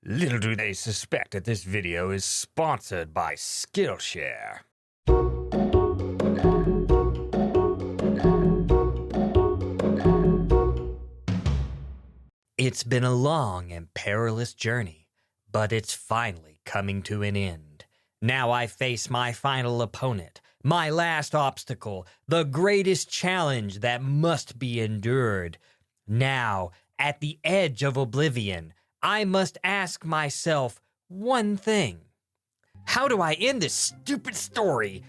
Little do they suspect that this video is sponsored by Skillshare. It's been a long and perilous journey, but it's finally coming to an end. Now I face my final opponent, my last obstacle, the greatest challenge that must be endured. Now, at the edge of oblivion, I must ask myself one thing. How do I end this stupid story?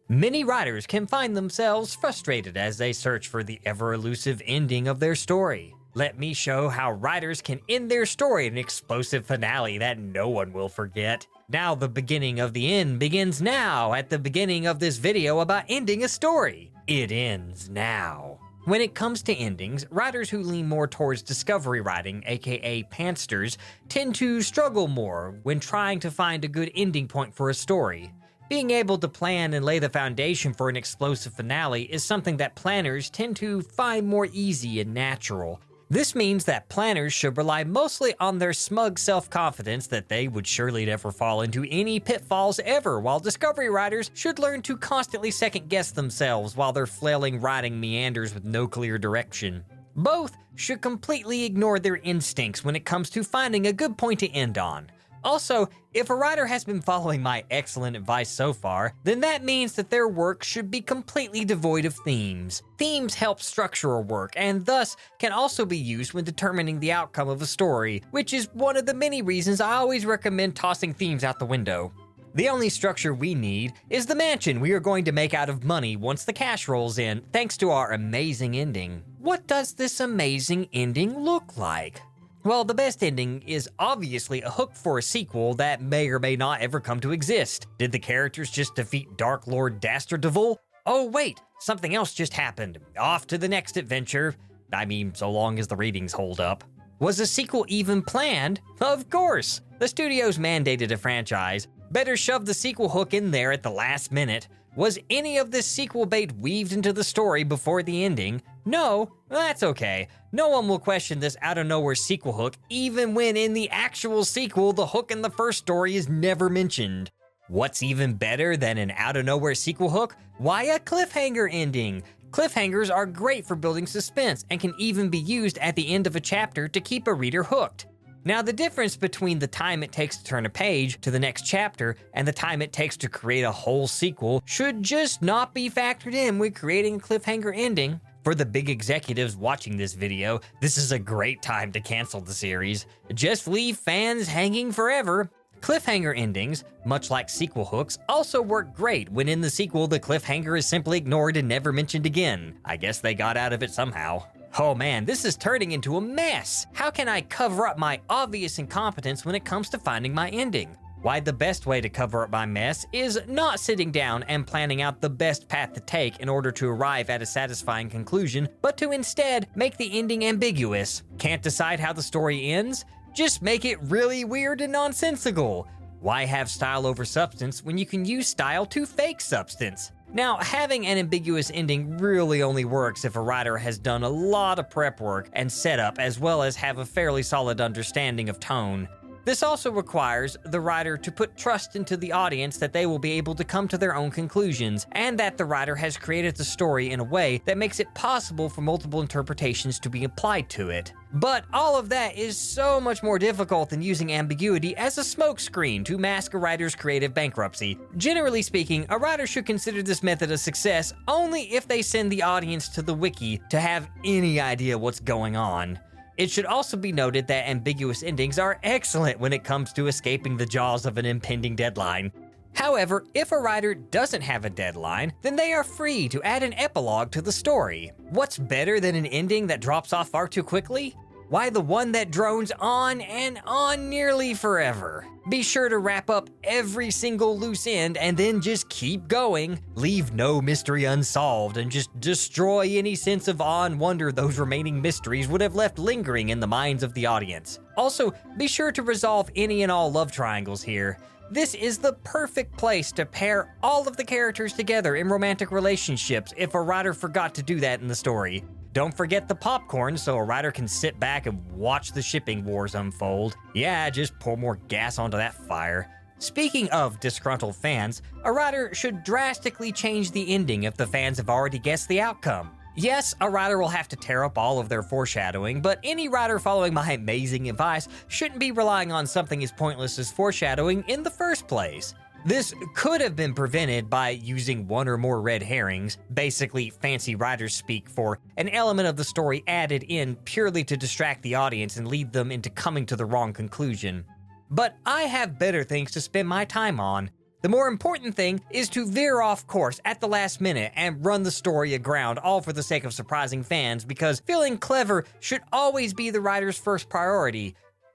Many writers can find themselves frustrated as they search for the ever-elusive ending of their story. Let me show how writers can end their story in an explosive finale that no one will forget. Now the beginning of the end begins now at the beginning of this video about ending a story. It ends now. When it comes to endings, writers who lean more towards discovery writing, aka pantsters, tend to struggle more when trying to find a good ending point for a story. Being able to plan and lay the foundation for an explosive finale is something that planners tend to find more easy and natural. This means that planners should rely mostly on their smug self-confidence that they would surely never fall into any pitfalls ever, while discovery writers should learn to constantly second-guess themselves while their flailing writing meanders with no clear direction. Both should completely ignore their instincts when it comes to finding a good point to end on. Also, if a writer has been following my excellent advice so far, then that means that their work should be completely devoid of themes. Themes help structure a work, and thus can also be used when determining the outcome of a story, which is one of the many reasons I always recommend tossing themes out the window. The only structure we need is the mansion we are going to make out of money once the cash rolls in, thanks to our amazing ending. What does this amazing ending look like? Well, the best ending is obviously a hook for a sequel that may or may not ever come to exist. Did the characters just defeat Dark Lord Dastardevil? Oh wait, something else just happened. Off to the next adventure. I mean, so long as the ratings hold up. Was a sequel even planned? Of course! The studios mandated a franchise. Better shove the sequel hook in there at the last minute. Was any of this sequel bait weaved into the story before the ending? No? That's okay. No one will question this out-of-nowhere sequel hook, even when in the actual sequel, the hook in the first story is never mentioned. What's even better than an out-of-nowhere sequel hook? Why a cliffhanger ending? Cliffhangers are great for building suspense and can even be used at the end of a chapter to keep a reader hooked. Now, the difference between the time it takes to turn a page to the next chapter and the time it takes to create a whole sequel should just not be factored in when creating a cliffhanger ending. For the big executives watching this video, this is a great time to cancel the series. Just leave fans hanging forever. Cliffhanger endings, much like sequel hooks, also work great when in the sequel the cliffhanger is simply ignored and never mentioned again. I guess they got out of it somehow. Oh man, this is turning into a mess. How can I cover up my obvious incompetence when it comes to finding my ending? Why, the best way to cover up my mess is not sitting down and planning out the best path to take in order to arrive at a satisfying conclusion, but to instead make the ending ambiguous. Can't decide how the story ends? Just make it really weird and nonsensical. Why have style over substance when you can use style to fake substance? Now, having an ambiguous ending really only works if a writer has done a lot of prep work and setup, as well as have a fairly solid understanding of tone. This also requires the writer to put trust into the audience that they will be able to come to their own conclusions, and that the writer has created the story in a way that makes it possible for multiple interpretations to be applied to it. But all of that is so much more difficult than using ambiguity as a smokescreen to mask a writer's creative bankruptcy. Generally speaking, a writer should consider this method a success only if they send the audience to the wiki to have any idea what's going on. It should also be noted that ambiguous endings are excellent when it comes to escaping the jaws of an impending deadline. However, if a writer doesn't have a deadline, then they are free to add an epilogue to the story. What's better than an ending that drops off far too quickly? Why, the one that drones on and on nearly forever. Be sure to wrap up every single loose end and then just keep going. Leave no mystery unsolved and just destroy any sense of awe and wonder those remaining mysteries would have left lingering in the minds of the audience. Also, be sure to resolve any and all love triangles here. This is the perfect place to pair all of the characters together in romantic relationships if a writer forgot to do that in the story. Don't forget the popcorn so a writer can sit back and watch the shipping wars unfold. Yeah, just pour more gas onto that fire. Speaking of disgruntled fans, a writer should drastically change the ending if the fans have already guessed the outcome. Yes, a writer will have to tear up all of their foreshadowing, but any writer following my amazing advice shouldn't be relying on something as pointless as foreshadowing in the first place. This could have been prevented by using one or more red herrings, basically fancy writers speak for an element of the story added in purely to distract the audience and lead them into coming to the wrong conclusion. But I have better things to spend my time on. The more important thing is to veer off course at the last minute and run the story aground, all for the sake of surprising fans, because feeling clever should always be the writer's first priority.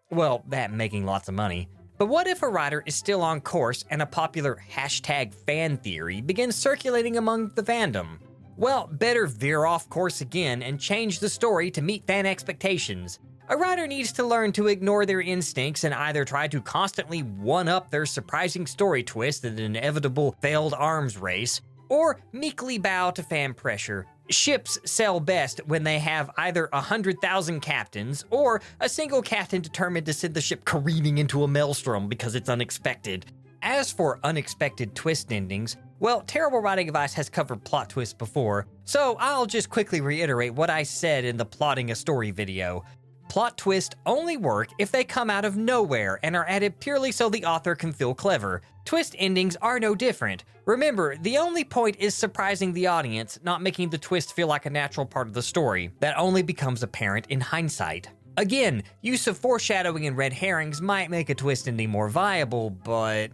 Well, that and making lots of money. But what if a writer is still on course and a popular #fan theory begins circulating among the fandom? Well, better veer off course again and change the story to meet fan expectations. A writer needs to learn to ignore their instincts and either try to constantly one-up their surprising story twist in an inevitable failed arms race, or meekly bow to fan pressure. Ships sail best when they have either 100,000 captains or a single captain determined to send the ship careening into a maelstrom because it's unexpected. As for unexpected twist endings, well, Terrible Writing Advice has covered plot twists before, so I'll just quickly reiterate what I said in the Plotting a Story video. Plot twists only work if they come out of nowhere and are added purely so the author can feel clever. Twist endings are no different. Remember, the only point is surprising the audience, not making the twist feel like a natural part of the story. That only becomes apparent in hindsight. Again, use of foreshadowing and red herrings might make a twist ending more viable, but...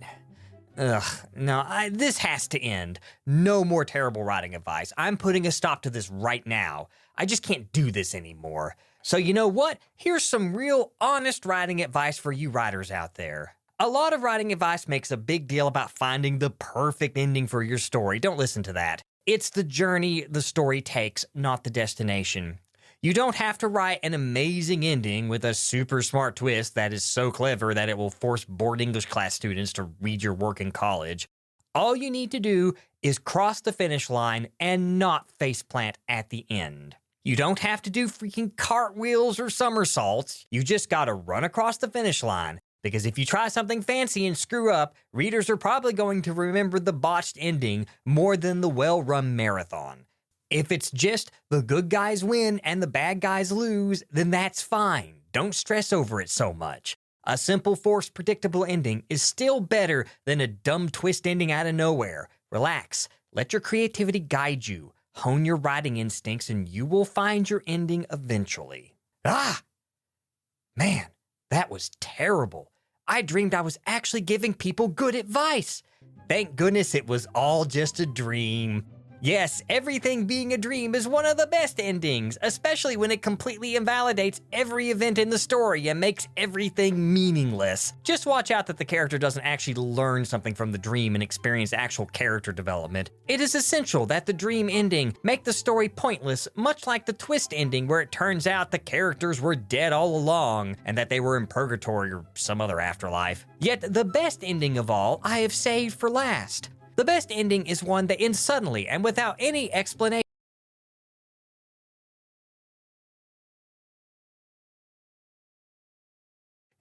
this has to end. No more Terrible Writing Advice. I'm putting a stop to this right now. I just can't do this anymore. So you know what? Here's some real honest writing advice for you writers out there. A lot of writing advice makes a big deal about finding the perfect ending for your story. Don't listen to that. It's the journey the story takes, not the destination. You don't have to write an amazing ending with a super smart twist that is so clever that it will force bored English class students to read your work in college. All you need to do is cross the finish line and not faceplant at the end. You don't have to do freaking cartwheels or somersaults. You just gotta run across the finish line. Because if you try something fancy and screw up, readers are probably going to remember the botched ending more than the well-run marathon. If it's just the good guys win and the bad guys lose, then that's fine. Don't stress over it so much. A simple, forced, predictable ending is still better than a dumb twist ending out of nowhere. Relax. Let your creativity guide you. Hone your writing instincts and you will find your ending eventually. Man, that was terrible. I dreamed I was actually giving people good advice. Thank goodness it was all just a dream. Yes, everything being a dream is one of the best endings, especially when it completely invalidates every event in the story and makes everything meaningless. Just watch out that the character doesn't actually learn something from the dream and experience actual character development. It is essential that the dream ending make the story pointless, much like the twist ending where it turns out the characters were dead all along and that they were in purgatory or some other afterlife. Yet the best ending of all I have saved for last. The best ending is one that ends suddenly and without any explanation.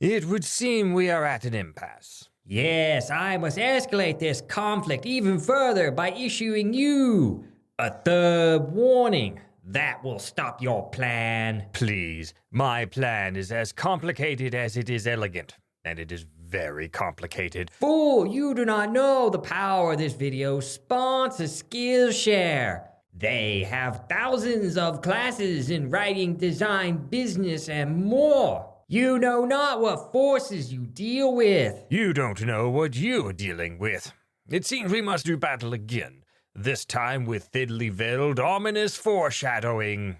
It would seem we are at an impasse. Yes, I must escalate this conflict even further by issuing you a third warning. That will stop your plan. Please, my plan is as complicated as it is elegant, and it is very complicated. Fool, you do not know the power of this video sponsor Skillshare. They have thousands of classes in writing, design, business, and more. You know not what forces you deal with. You don't know what you're dealing with. It seems we must do battle again, this time with thinly veiled, ominous foreshadowing.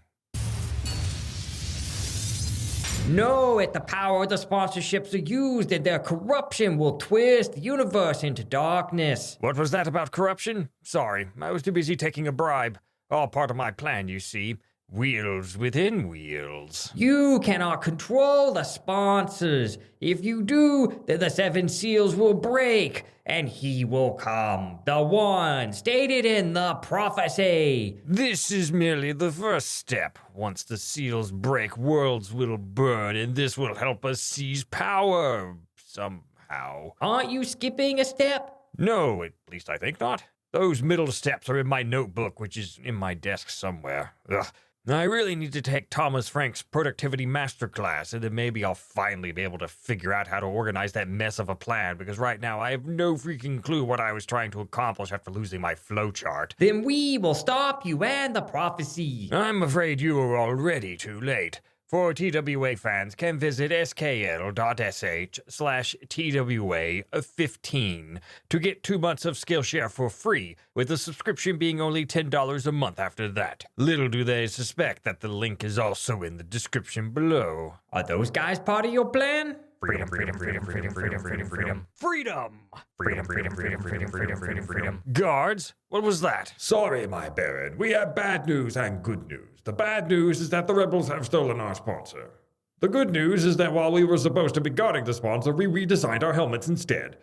Know it, the power of the sponsorships are used and their corruption will twist the universe into darkness. What was that about corruption? Sorry, I was too busy taking a bribe. All part of my plan, you see. Wheels within wheels. You cannot control the sponsors. If you do, then the seven seals will break, and he will come, the one stated in the prophecy. This is merely the first step. Once the seals break, worlds will burn, and this will help us seize power somehow. Aren't you skipping a step? No, at least I think not. Those middle steps are in my notebook, which is in my desk somewhere. Ugh. I really need to take Thomas Frank's productivity masterclass, and then maybe I'll finally be able to figure out how to organize that mess of a plan, because right now I have no freaking clue what I was trying to accomplish after losing my flowchart. Then we will stop you and the prophecy. I'm afraid you are already too late. For TWA fans, can visit skl.sh/TWA15 to get 2 months of Skillshare for free, with the subscription being only $10 a month after that. Little do they suspect that the link is also in the description below. Are those guys part of your plan? Freedom, freedom, freedom, freedom, freedom, freedom, freedom. Freedom! Freedom, freedom, freedom, freedom, freedom, freedom, freedom. Guards, what was that? Sorry, my Baron. We have bad news and good news. The bad news is that the rebels have stolen our sponsor. The good news is that while we were supposed to be guarding the sponsor, we redesigned our helmets instead.